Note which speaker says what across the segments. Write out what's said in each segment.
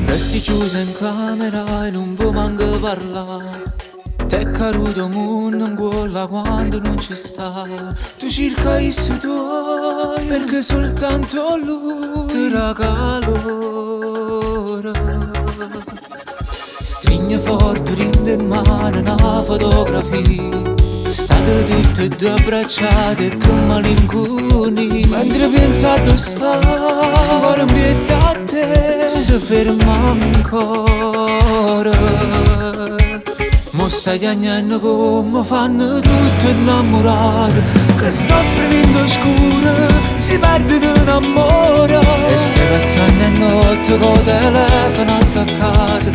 Speaker 1: Resti chiusa in camera e non può manco parlare. Te caruto mondo in cuore quando non ci sta. Tu cerca i tuoi perché soltanto lui ti regala. Stringe forte, rinde in mano una fotografia. State tutte e due abbracciate che malinconi. Mentre pensate sta, ancora in pietà a te, si ferma ancora. Mo stai piagnendo come fanno tutte innamorate, che sta finendo scura, si perdono in amore. E stai passando a notte con telefono attaccato,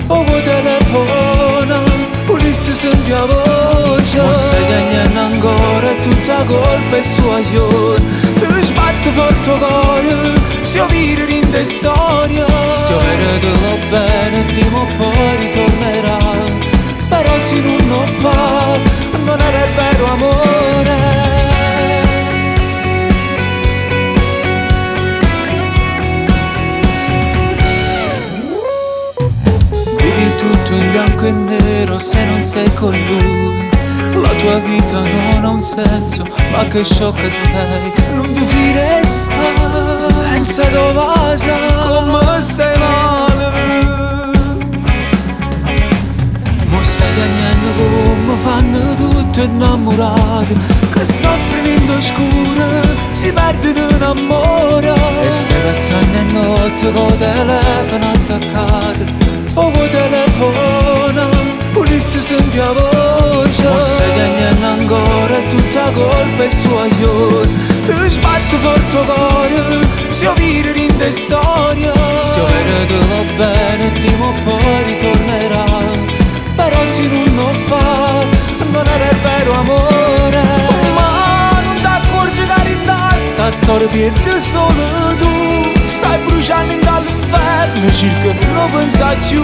Speaker 1: o con telefono, polizia senti la voce. Mo stai piagnendo ancora e tutta colpa è sua io. Ti sbatte forte il cuore, se io viro in te storia. Se io vedo va bene prima o poi ritornerà. Però se non lo fa, non è vero amore. Vivi tutto in bianco e nero se non sei con lui. La tua vita non ha un senso, ma che sciocca sei. Non ti fidare senza dovasa, come stai male. Stai piagnendo come fanno tutte innamorate, che soffrono scura, si perdono in amore. E stai passando a notte con telefono attaccato, o con telefono, polizia senti la voce. Mo stai piagnendo ancora e tutta colpa è sua io. Ti sbatte forte il cuore, se io viro in te storia. Se io vedo va bene prima o poi ritornerà. Però se non lo fa, non è vero amore. Ma non ti accorgi carità, sta storia pierde solo tu. Stai bruciando dall'inferno, cerca non lo pensa più.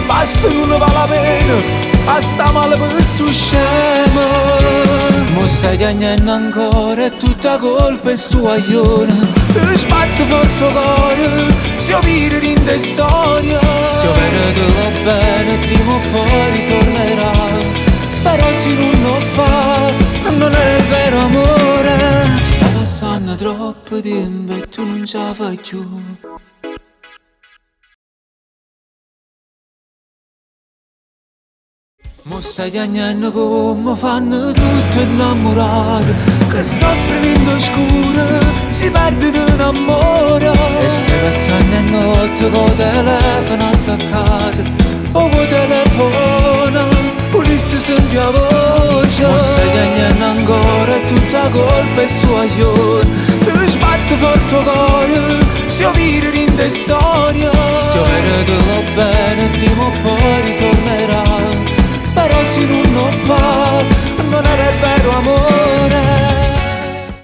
Speaker 1: Basta non ne vale la pena, a sta male per sto scemo. Mo stai piagnendo ancora e tutta colpa è sua io. Ti sbatte forte il cuore, se io viro in te storia. Se io vedo va bene prima o poi ritornerà. Però se non lo fa, non è vero amore. Sta passando troppo tempo e tu non ce la fai più. Mo stai piagnendo come fanno tutte innamorate, che soffrono scura, si perdono in amore. E stai passando a notte con telefono attaccato, o con telefono, polizia senti la voce. Mo stai piagnendo ancora e tutta colpa è sua io. Ti sbatte forte il cuore, se io viro in te storia. Se io vedo va bene prima o poi ritornerà. Però se non lo fa,